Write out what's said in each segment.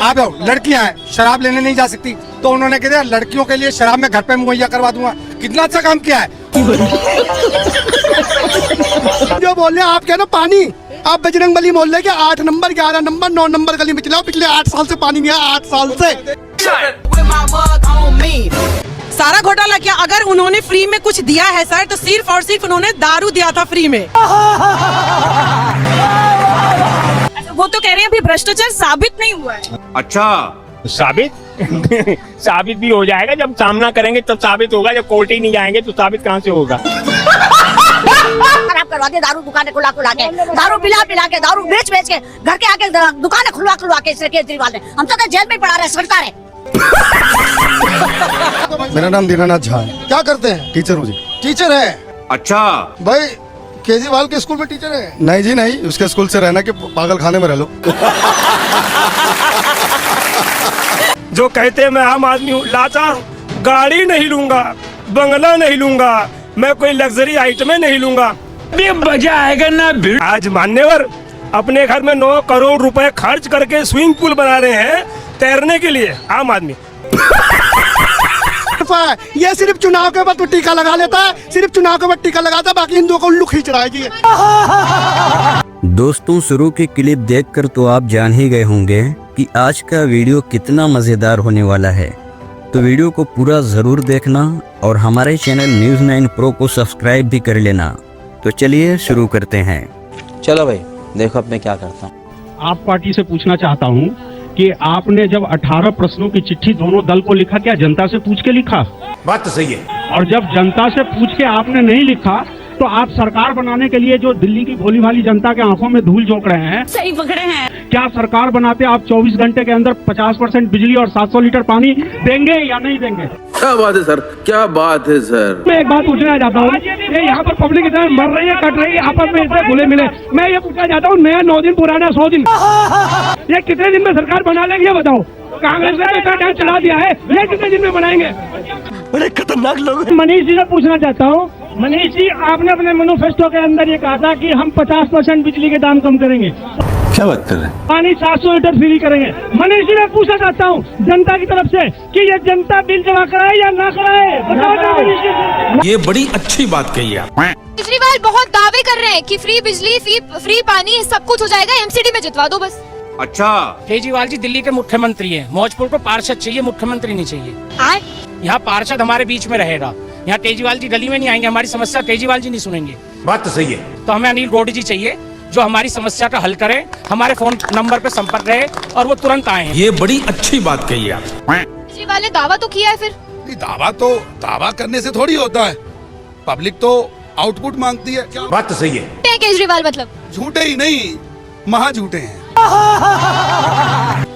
आप लड़कियां हैं, शराब लेने नहीं जा सकती, तो उन्होंने कह दिया लड़कियों के लिए शराब मैं घर पे मुहैया करवा दूंगा। कितना अच्छा काम किया है। जो बोल रहे हैं आप क्या ना पानी, आप बजरंगबली मोहल्ले के 8 नंबर 11 नंबर 9 नंबर गली में चलाओ, पिछले 8 साल से पानी नहीं आया, 8 साल से। सारा घोटाला क्या, अगर उन्होंने फ्री में कुछ दिया है सर, तो सिर्फ और सिर्फ उन्होंने दारू दिया था फ्री में। वो तो कह रहे हैं अभी भ्रष्टाचार साबित नहीं हुआ है। अच्छा, साबित साबित भी हो जाएगा, जब सामना करेंगे तब साबित होगा। जब कोर्ट ही नहीं जाएंगे तो साबित कहाँ से होगा। खराब करवा के दारू दुकानें खुला के, दारू पिला के, दारू बेच के घर के आके दुकानें खुलवा के इसने केजरीवाल ने। हम तो जेल में पड़ा रहे, सरकार है। मेरा नाम दीनानाथ झा है। क्या करते हैं? टीचर हूँ जी। टीचर है? अच्छा भाई केजरीवाल के स्कूल में टीचर है? नहीं जी नहीं, उसके स्कूल से रहना कि पागल खाने में रह लो। जो कहते हैं मैं आम आदमी हूँ, लाचार, गाड़ी नहीं लूंगा, बंगला नहीं लूंगा, मैं कोई लग्जरी आइटमें नहीं लूंगा, मजा आएगा ना। आज मान्यवर अपने घर में 9 करोड़ रुपए खर्च करके स्विमिंग पूल बना रहे हैं तैरने के लिए। आम आदमी ये सिर्फ चुनाव के बाद तो टीका लगा लेता है, सिर्फ चुनाव के बाद टीका लगाता है, बाकी हिंदुओं को उल्लू खींच रहा है जी। दोस्तों, शुरू की क्लिप देखकर तो आप जान ही गए होंगे कि आज का वीडियो कितना मजेदार होने वाला है। तो वीडियो को पूरा जरूर देखना और हमारे चैनल न्यूज़ 9 प्रो को सब्सक्राइब भी कर लेना। तो चलिए शुरू करते हैं। चलो भाई, देखो अब मैं क्या करता हूँ। आप पार्टी से पूछना चाहता हूँ कि आपने जब 18 प्रश्नों की चिट्ठी दोनों दल को लिखा, क्या जनता से पूछ के लिखा? बात तो सही है। और जब जनता से पूछ के आपने नहीं लिखा, तो आप सरकार बनाने के लिए जो दिल्ली की भोली भाली जनता के आंखों में धूल झोंक रहे हैं, सही पकड़े हैं। क्या सरकार बनाते आप 24 घंटे के अंदर 50% बिजली और 700 लीटर पानी देंगे या नहीं देंगे? क्या बात है सर, क्या बात है सर। मैं एक बात पूछना चाहता हूँ, यहाँ पर पब्लिक इतना मर रही है, कट रही है, आपस में इतने खुले मिले। मैं ये पूछना चाहता हूँ, नया 9 दिन पुराना 100 दिन, ये कितने दिन में सरकार बना लेंगे? ये बताओ। कांग्रेस ने इतना टाइम चला दिया है, ये कितने दिन में बनाएंगे? बड़े खतरनाक लोग। मनीष जी से पूछना चाहता हूँ, मनीष जी, आपने अपने मैनिफेस्टो के अंदर ये कहा था कि हम 50% बिजली के दाम कम करेंगे। क्या बात कर रहे हैं? पानी 700 लीटर फ्री करेंगे। मनीष जी, मैं पूछना चाहता हूँ जनता की तरफ से कि ये जनता बिल जमा कराए या ना कराए, बताओ मनीष जी। ये बड़ी अच्छी बात कही आप। केजरीवाल बहुत दावे कर रहे हैं कि फ्री बिजली, फ्री पानी, सब कुछ हो जाएगा, एमसीडी में जितवा दो बस। अच्छा, केजरीवाल जी दिल्ली के मुख्यमंत्री हैं, मौजपुर को पार्षद चाहिए, मुख्यमंत्री नहीं चाहिए। यहाँ पार्षद हमारे बीच में रहेगा, यहाँ केजरीवाल जी गली में नहीं आएंगे, हमारी समस्या केजरीवाल जी नहीं सुनेंगे। बात तो सही है। तो हमें अनिल गौड़ जी चाहिए जो हमारी समस्या का हल करे, हमारे फोन नंबर पे संपर्क रहे और वो तुरंत आए। ये बड़ी अच्छी बात कही आप। केजरीवाल ने दावा तो किया है, फिर दावा करने से थोड़ी होता है, पब्लिक तो आउटपुट मांगती है। क्या बात तो सही है। केजरीवाल मतलब झूठे ही नहीं, महा झूठे हैं।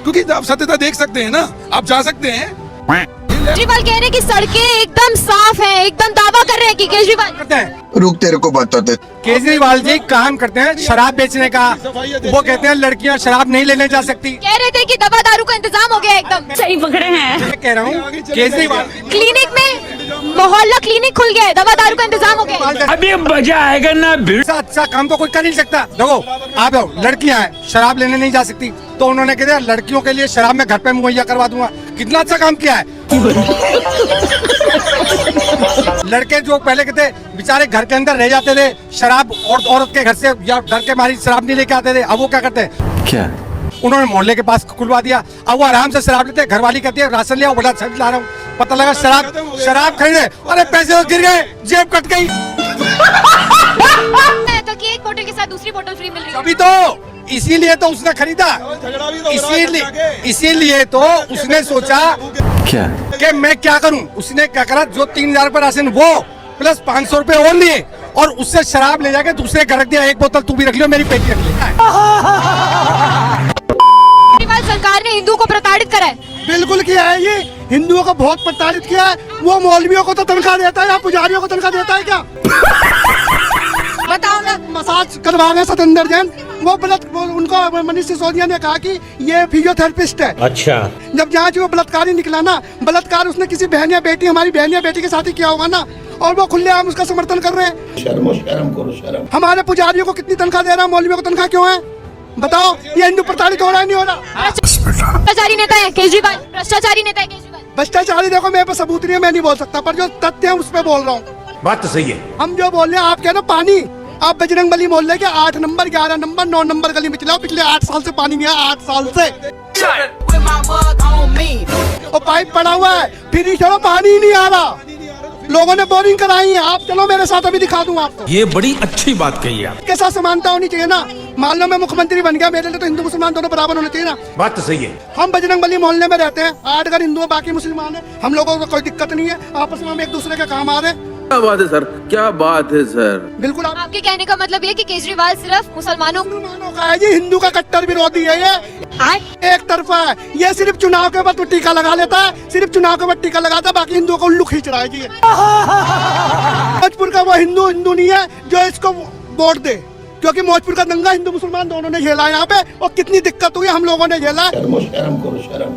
क्योंकि आप सत्यता देख सकते हैं ना, आप जा सकते हैं। केजरीवाल कह रहे हैं कि सड़कें एकदम साफ हैं, एकदम दावा कर रहे हैं कि केजरीवाल करते हैं। रुक, तेरे को बताते। केजरीवाल जी काम करते हैं शराब बेचने का। वो कहते हैं लड़कियां शराब नहीं लेने जा सकती। कह रहे थे कि दवा दारू का इंतजाम हो गया एकदम। सही पकड़े हैं। मैं कह रहा हूँ केजरीवाल क्लिनिक में मोहल्ला क्लिनिक खुल गया है, दवा दारू का इंतजाम हो गया। अभी मजा आएगा ना। अच्छा काम तो कोई कर नहीं सकता। देखो आप लड़कियां हैं, शराब लेने नहीं जा सकती, तो उन्होंने कह दिया लड़कियों के लिए शराब मैं घर पे मुहैया करवा दूंगा। कितना अच्छा काम किया है। लड़के जो पहले कहते बेचारे घर के अंदर रह जाते थे, शराब और औरत के घर से या डर के मारी शराब नहीं लेके आते थे, अब वो क्या करते हैं? क्या? उन्होंने मोहल्ले के पास खुलवा दिया, अब वो आराम से शराब लेते हैं। घरवाली कहती है राशन लिया, बड़ा अच्छा ला रहा हूँ, पता लगा शराब खरीदे, अरे पैसे तो गिर गए, जेब कट गई। तो कि एक बोतल के साथ दूसरी बोतल फ्री मिल रही है। अभी तो इसीलिए तो उसने खरीदा, इसीलिए तो उसने सोचा क्या कि मैं क्या करूं। उसने क्या करा, जो 3000 रुपए राशन वो प्लस 500 रुपए और लिए और उससे शराब ले जाके दूसरे घर रख दिया। एक बोतल तू भी रख लियो, मेरी पेटी रख लिया। केजरीवाल सरकार ने हिंदुओं को प्रताड़ित करा है। बिल्कुल किया है, ये हिंदुओं को बहुत प्रताड़ित किया है। वो मौलवियों को तो तनख्वाह देता है या पुजारियों को तनख्वाह देता है क्या? बताओ ना। मसाज करवा रहे सतेंद्र जैन, वो उनको मनीष सिसोदिया ने कहा कि ये फिजियोथेरेपिस्ट है। अच्छा, जब जहाँ जो बलात्कारी निकला ना, बलात्कार उसने किसी बहनिया बेटी, हमारी बहनिया बेटी के साथ ही किया होगा ना, और वो खुलेआम उसका समर्थन कर रहे हैं। शर्म करो, शर्म। हमारे पुजारियों को कितनी तनख्वाह दे रहा है, मौलवियों को तनख्वाह क्यों है? बताओ ये हिंदू प्रताड़ित हो रहा है नहीं हो रहा? भ्रष्टाचारी नेता है केजरीवाल, भ्रष्टाचारी नेता है केजरीवाल। भ्रष्टाचारी देखो मेरे पे सबूत नहीं है, मैं नहीं बोल सकता, पर जो तथ्य है उस पर बोल रहा हूँ। बात तो सही है। हम जो बोल रहे हैं, आप कह रहे हो पानी, आप बजरंग बली मोहल्ले के 8 नंबर 11 नंबर 9 नंबर गली में चलाओ, पिछले 8 साल से पानी नहीं आया, 8 साल से। और पाइप पड़ा हुआ है, फिर ही चलो पानी ही नहीं आ रहा। लोगों ने बोरिंग कराई है, आप चलो मेरे साथ, अभी दिखा दूं आपको। ये बड़ी अच्छी बात कही आप। के साथ समानता होनी चाहिए ना। मान लो मैं मुख्यमंत्री बन गया, मेरे लिए तो हिंदू मुसलमान दोनों बराबर होने चाहिए ना। बात तो सही है। हम बजरंग बली मोहल्ले में रहते हैं, 8 घर हिंदू बाकी मुसलमान है, हम लोगों को कोई दिक्कत नहीं है, आपस में हम एक दूसरे के काम आ रहे हैं। क्या बात है सर, क्या बात है सर। बिल्कुल आपके कहने का मतलब ये कि केजरीवाल सिर्फ मुसलमानों का है जी, हिंदू का कट्टर विरोधी है ये, एक तरफा है ये। सिर्फ चुनाव के बाद तो टीका लगा लेता है, सिर्फ चुनाव के बाद टीका लगाता है, बाकी हिंदुओं को उल्लू खींच रहा है जी। मौजपुर का वो हिंदू नहीं है जो इसको वोट दे, क्योंकि मौजपुर का दंगा हिंदू मुसलमान दोनों ने झेला यहाँ पे, और कितनी दिक्कत हुई हम लोगों ने झेला।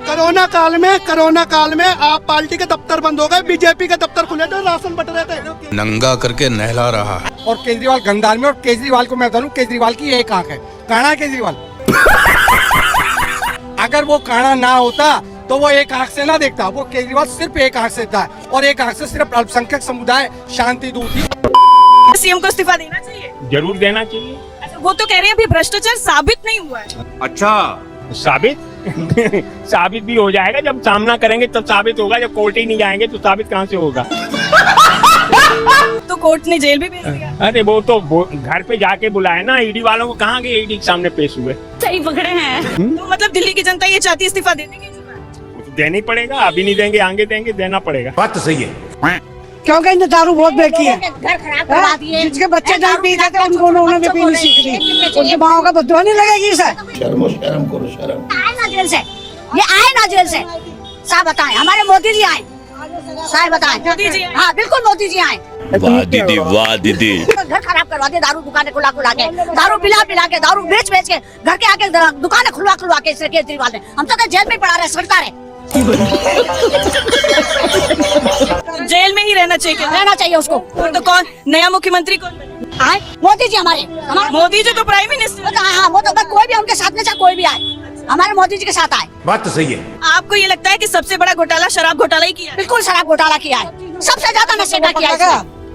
कोरोना काल में आप पार्टी के दफ्तर बंद हो गए, बीजेपी के दफ्तर खुले थे, राशन बट रहे थे। नंगा करके नहला रहा है। और केजरीवाल गंदार में, और केजरीवाल को मैं बता दूं, केजरीवाल की एक आंख है, काना है केजरीवाल। अगर वो काना ना होता तो वो एक आंख से ना देखता, वो केजरीवाल सिर्फ एक आंख से देखता है, और एक आंख से सिर्फ अल्पसंख्यक समुदाय शांति दूत थी। सीएम को इस्तीफा देना चाहिए। जरूर देना चाहिए। अच्छा, वो तो कह रहे हैं अभी भ्रष्टाचार साबित नहीं हुआ है। अच्छा, साबित साबित भी हो जाएगा, जब सामना करेंगे तब साबित होगा, जब कोर्ट ही नहीं जाएंगे तो साबित कहाँ से होगा। तो कोर्ट ने जेल भी भेज दिया। अरे वो तो घर पे जाके बुलाए ना, ईडी वालों को, कहाँ गए ईडी के सामने पेश हुए। सही पकड़े हैं। तो मतलब दिल्ली की जनता ये चाहती है इस्तीफा दे देंगे? देना ही पड़ेगा, अभी नहीं देंगे आगे देंगे, देना पड़ेगा। बात तो सही है। क्योंकि इनने दारू बहुत बेची है, घर खराब करवा दिए, जिसके बच्चे दारू पीते थे उनको उन्होंने भी पीनी सीख ली, उनकी माओ का बदुआ नहीं लगेगी सर। शर्म करो शर्म। आए ना जेल से, ये आए ना जेल से, साहब बताएं, हमारे मोदी जी आए, साहब बताएं। मोदी जी? हाँ बिल्कुल मोदी जी आए। वाह दीदी, वाह दीदी। घर खराब करवा दिए, दारू दुकानें खुला के, दारू पिला के, दारू बेच के, घर के आके दुकानें खुलवा के इसने केजरीवाल ने। हम तो जेल में पड़ा रहे, सरकार है। जेल में ही रहना चाहिए उसको। तो कौन नया मुख्यमंत्री कौन आए? मोदी जी हमारे मोदी जी तो प्राइम मिनिस्टर। हाँ, वो तो कोई भी उनके साथ में, चाहे कोई भी आए, हमारे मोदी जी के साथ आए। बात तो सही है। आपको ये लगता है कि सबसे बड़ा घोटाला शराब घोटाला ही किया है? बिल्कुल शराब घोटाला किया है, सबसे ज्यादा नशे का किया है,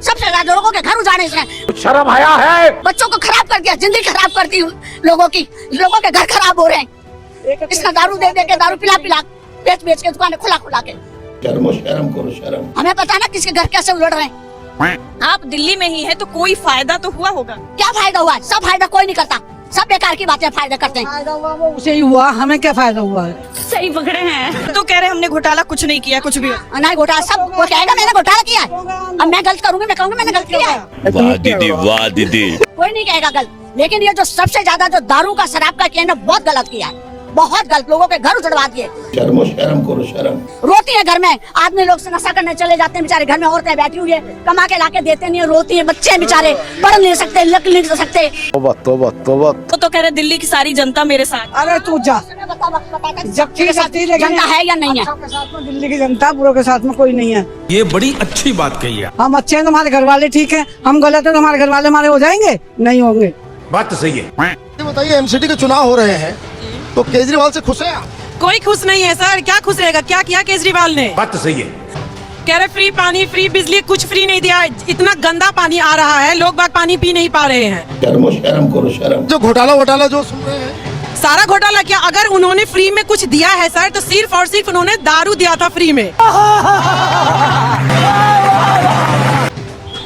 सबसे ज्यादा लोगों के घर उजाड़े इसने। शर्म आया है। बच्चों को खराब कर दिया, जिंदगी खराब कर दी लोगों की, लोगों के घर खराब हो रहे हैं। इसने दारू दे के, दारू पिला बेच के, दुकानें खुला के। शर्म करो शर्म। हमें पता ना किसके घर कैसे उलट रहे हैं। आप दिल्ली में ही है तो कोई फायदा तो हुआ होगा। क्या फायदा हुआ? सब फायदा कोई नहीं करता, सब बेकार की बातें फायदा करते हैं। फायदा हुआ वो उसे ही हुआ, हमें क्या फायदा हुआ है? सही पकड़े हैं। तो कह रहे हमने घोटाला कुछ नहीं किया, कुछ भी नहीं घोटाला, सब वो कहेगा मैंने घोटाला किया है। अब मैं गलत करूंगी, मैं कहूंगी मैंने गलत किया है। वाह दीदी, वाह दीदी। कोई नहीं कहेगा गलत, लेकिन ये जो सबसे ज्यादा जो दारू का शराब का किया, बहुत गलत किया है, बहुत गलत। लोगों के घर उजड़वा दिए। शर्म करो शर्म। रोती है घर में, आदमी लोग से नशा करने चले जाते हैं, बेचारे घर में औरतें बैठी हुई है, कमा के लाके देते नहीं है, रोती है। बच्चे बेचारे पढ़ नहीं सकते, लिख नहीं सकते। तोबा। तो कह रहे दिल्ली की सारी जनता मेरे साथ। अरे तू जा, जनता है या नहीं है? दिल्ली की जनता पूरे के साथ में कोई नहीं है। ये बड़ी अच्छी बात कही है। हम अच्छे हैं, तुम्हारे घर वाले ठीक है, हम गलत है, तुम्हारे घर वाले हमारे हो जाएंगे? नहीं होंगे। बात तो सही है। बताइए, एमसीडी के चुनाव हो रहे हैं तो केजरीवाल से खुश है? कोई खुश नहीं है सर, क्या खुश रहेगा? क्या किया केजरीवाल ने? बात तो सही है। कह रहे फ्री पानी, फ्री बिजली, कुछ फ्री नहीं दिया। इतना गंदा पानी आ रहा है, लोग बाग पानी पी नहीं पा रहे हैं। शर्म करो शर्म। जो घोटाला जो सुन रहे हैं, सारा घोटाला क्या? अगर उन्होंने फ्री में कुछ दिया है सर, तो सिर्फ और सिर्फ उन्होंने दारू दिया था फ्री में,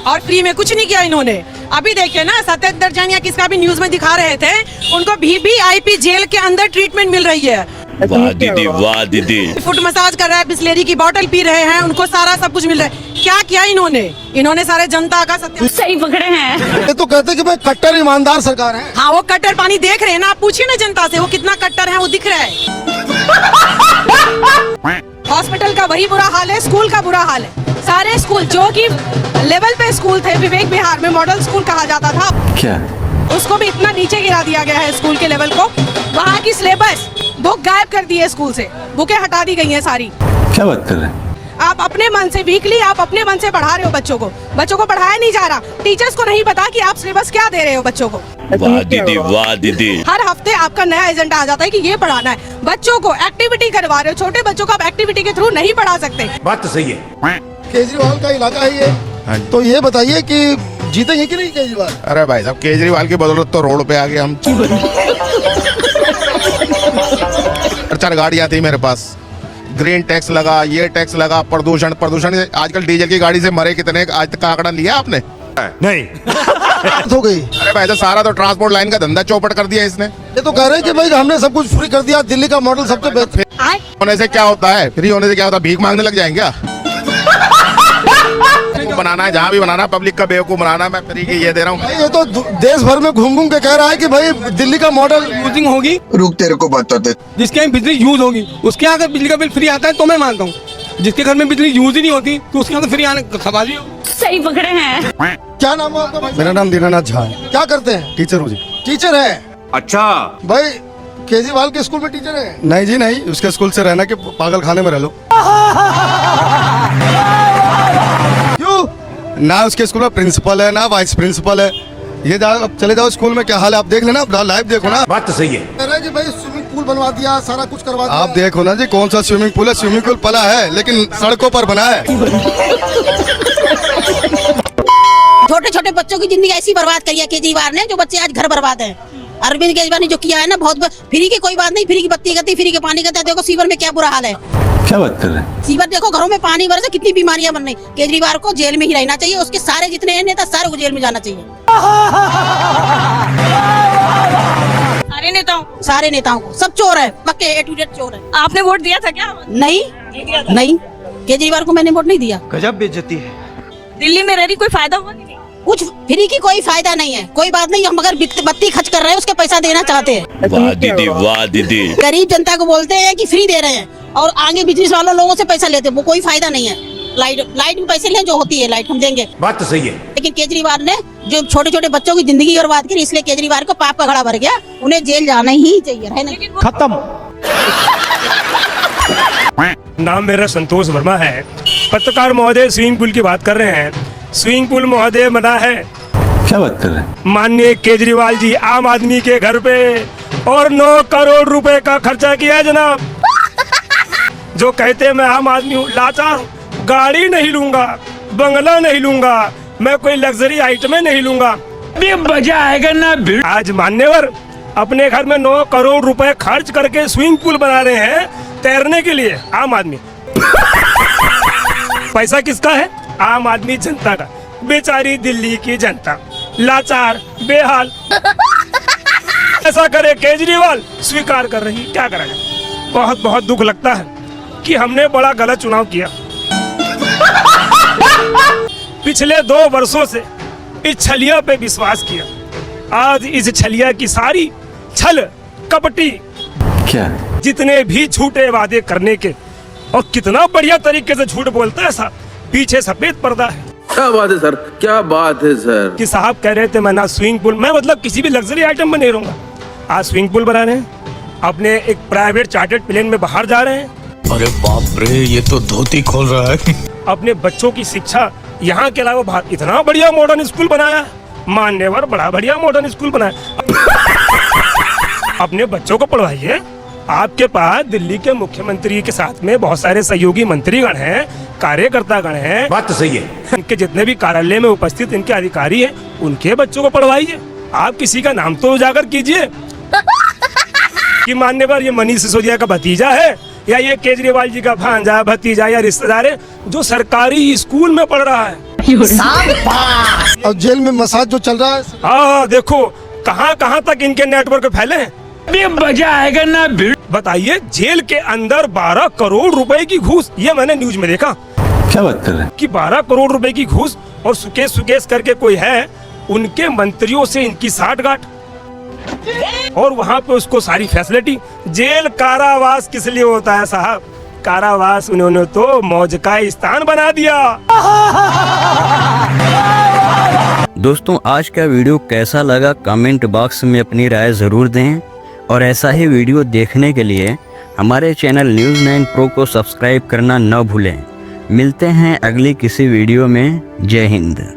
और फ्री में कुछ नहीं किया इन्होंने। अभी देखिए ना, सत्येंद्र जैन या किसका भी न्यूज में दिखा रहे थे, उनको VVIP जेल के अंदर ट्रीटमेंट मिल रही है। वाह दीदी, वाह दीदी। फुट मसाज कर रहा है, बिस्लेरी की बोतल पी रहे हैं, उनको सारा सब कुछ मिल रहा है। क्या किया इन्होंने सारे जनता का सत्य। सही पकड़े हैं। ये तो कहते कि भाई कट्टर ईमानदार सरकार है। हाँ, वो कट्टर पानी देख रहे हैं ना, आप पूछिए ना जनता से, वो कितना कट्टर है, वो दिख रहा है। हॉस्पिटल का वही बुरा हाल है, स्कूल का बुरा हाल है। सारे स्कूल जो कि लेवल पे स्कूल थे, विवेक विहार में मॉडल स्कूल कहा जाता था, क्या? उसको भी इतना नीचे गिरा दिया गया है स्कूल के लेवल को। वहाँ की सिलेबस बुक गायब कर दी है स्कूल से, बुकें हटा दी गई हैं सारी। क्या बात कर रहे हैं? आप अपने मन से वीकली आप अपने मन से पढ़ा रहे हो बच्चों को पढ़ाया नहीं जा रहा। टीचर्स को नहीं पता कि आप सिलेबस क्या दे रहे हो बच्चों को। वाह दीदी, वाह दीदी। हर हफ्ते आपका नया एजेंडा आ जाता है कि ये पढ़ाना है। बच्चों को एक्टिविटी करवा रहे हो, छोटे बच्चों को आप एक्टिविटी के थ्रू नहीं पढ़ा सकते। बात तो सही है। केजरीवाल का इलाका है ये, तो ये बताइए कि जीतेंगे कि नहीं केजरीवाल? अरे भाई साहब, केजरीवाल की बदौलत तो रोड पे आ गए हम। 4 गाड़ियां थी मेरे पास, ग्रीन टैक्स लगा, ये टैक्स लगा, प्रदूषण आजकल डीजल की गाड़ी से मरे कितने, आज तक का आंकड़ा लिया आपने? नहीं। हो गई। अरे भाई साहब, सारा तो ट्रांसपोर्ट लाइन का धंधा चौपट कर दिया इसने। ये तो कह रहे हैं कि भाई हमने सब कुछ फ्री कर दिया, दिल्ली का मॉडल सबसे बेहतर। होने से क्या होता है, फ्री होने से क्या होता है, भीख मांगने लग जाएंगे क्या? बनाना है जहाँ भी बनाना है, पब्लिक का बेवकूफ बनाना है, मैं फ्री की ये दे रहा हूँ। ये तो देश भर में घूम घूम के कह रहा है कि भाई दिल्ली का मॉडल यूजिंग होगी, रुक तेरे को बताते, जिसके यहाँ बिजली यूज होगी उसके यहाँ अगर बिजली का बिल फ्री आता है तो मैं मानता हूँ। जिसके घर में बिजली यूज ही नहीं होती तो उसके यहाँ तो फ्री आने का सवाल ही हो। सही पकड़े हैं। क्या नाम है आपका भाई? मेरा नाम दीनानाथ झा है। क्या करते हैं? टीचर हूँ जी। टीचर है? अच्छा। भाई केजरीवाल के स्कूल में टीचर है? नहीं जी नहीं, उसके स्कूल से रहना कि पागल खाने में रह लो। क्यों? ना उसके स्कूल में प्रिंसिपल है ना वाइस प्रिंसिपल है। ये जाओ, अब चले जाओ स्कूल में क्या हाल है आप देख लेना, आप लाइव देखो ना। बात तो सही है। कह रहे हैं कि भाई स्विमिंग पूल बनवा दिया, सारा कुछ करवा दिया। आप देखो ना जी, कौन सा स्विमिंग पूल है? स्विमिंग पूल पला है लेकिन सड़कों पर बना है। छोटे छोटे बच्चों की जिंदगी ऐसी बर्बाद करी है केजरीवाल ने, जो बच्चे आज घर बर्बाद हैं। अरविंद केजरीवाल ने जो किया है ना, बहुत फ्री की कोई बात नहीं, फ्री की बत्ती करती, फ्री के पानी करता है। देखो सीवर में क्या बुरा हाल है। क्या बात कर रहे हैं? सीवर देखो, घरों में पानी भर से कितनी बीमारियां बन रही। केजरीवाल को जेल में ही रहना चाहिए, उसके सारे जितने नेता सारे को जेल में जाना चाहिए। सारे नेताओं को, सब चोर है, पक्के ए टू जेड चोर है। आपने वोट दिया था क्या? नहीं केजरीवाल को मैंने वोट नहीं दिया। गजब बेइज्जती है। दिल्ली में रह रही कोई फायदा हुआ नहीं? कुछ फ्री की कोई फायदा नहीं है, कोई बात नहीं। हम अगर बत्ती खर्च कर रहे हैं उसके पैसा देना चाहते हैं। वाह दीदी, वाह दीदी। गरीब जनता को बोलते हैं कि फ्री दे रहे हैं और आगे बिजनेस वालों लोगों से पैसा लेते हैं, वो कोई फायदा नहीं है। लाइट में पैसे लें, जो होती है लाइट हम देंगे। बात तो सही है। लेकिन केजरीवाल ने जो छोटे छोटे बच्चों की जिंदगी बर्बाद की, इसलिए केजरीवाल को पाप का घड़ा भर गया। उन्हें जेल जाना ही चाहिए, है ना? खत्म। नाम मेरा संतोष वर्मा है। पत्रकार महोदय स्विमिंग पूल की बात कर रहे हैं। स्विमिंग पूल महोदय बना है, क्या बात कर रहे हैं? माननीय केजरीवाल जी आम आदमी के घर पे और 9 करोड़ रुपए का खर्चा किया जनाब। जो कहते हैं मैं आम आदमी हूँ, लाचार हूँ, गाड़ी नहीं लूंगा, बंगला नहीं लूंगा, मैं कोई लग्जरी आइटम नहीं लूंगा। मजा आएगा ना। आज मान्यवर अपने घर में 9 करोड़ रुपए खर्च करके स्विमिंग पूल बना रहे हैं तैरने के लिए। आम आदमी पैसा किसका है? आम आदमी जनता का। बेचारी दिल्ली की जनता लाचार बेहाल। ऐसा करे केजरीवाल, स्वीकार कर रही, क्या करेगा? बहुत बहुत दुख लगता है कि हमने बड़ा गलत चुनाव किया। पिछले 2 वर्षों से इस छलिया पे विश्वास किया, आज इस छलिया की सारी छल कपटी, क्या जितने भी झूठे वादे करने के, और कितना बढ़िया तरीके से झूठ बोलता है साहब, पीछे सफेद पर्दा है। क्या बात है सर, क्या बात है सर। कि साहब कह रहे थे मैं ना स्विमिंग पूल, मैं मतलब किसी भी लग्जरी आइटम में नहीं रहूंगा। आज स्विमिंग पूल बना रहे हैं, अपने एक प्राइवेट चार्टर्ड प्लेन में बाहर जा रहे हैं। अरे बाप रे, ये तो धोती खोल रहा है। अपने बच्चों की शिक्षा यहाँ के अलावा बाहर, इतना बढ़िया मॉडर्न स्कूल बनाया मान्यवर, बड़ा बढ़िया मॉडर्न स्कूल बनाया। अपने बच्चों को पढ़वाइए। आपके पास दिल्ली के मुख्यमंत्री के साथ में बहुत सारे सहयोगी मंत्रीगण हैं, कार्यकर्तागण हैं। बात तो सही है। इनके जितने भी कार्यालय में उपस्थित इनके अधिकारी हैं, उनके बच्चों को पढ़वाइए। आप किसी का नाम तो उजागर कीजिए कि मान्यवर ये मनीष सिसोदिया का भतीजा है, या ये केजरीवाल जी का भांजा, भतीजा या रिश्तेदार है जो सरकारी स्कूल में पढ़ रहा है। और जेल में मसाज जो चल रहा है। हाँ देखो कहाँ कहाँ तक इनके नेटवर्क फैले हैं। मजा आएगा ना। बताइए, जेल के अंदर 12 करोड़ रुपए की घूस, ये मैंने न्यूज में देखा। क्या बात कर रहे हैं? कि 12 करोड़ रुपए की घूस, और सुकेश करके कोई है, उनके मंत्रियों से इनकी साठगांठ, और वहां पे उसको सारी फैसिलिटी। जेल कारावास किस लिए होता है साहब? कारावास उन्होंने तो मौज का स्थान बना दिया। दोस्तों, आज का वीडियो कैसा लगा कमेंट बॉक्स में अपनी राय ज़रूर दें, और ऐसा ही वीडियो देखने के लिए हमारे चैनल न्यूज़ 9 प्रो को सब्सक्राइब करना न भूलें। मिलते हैं अगली किसी वीडियो में। जय हिंद।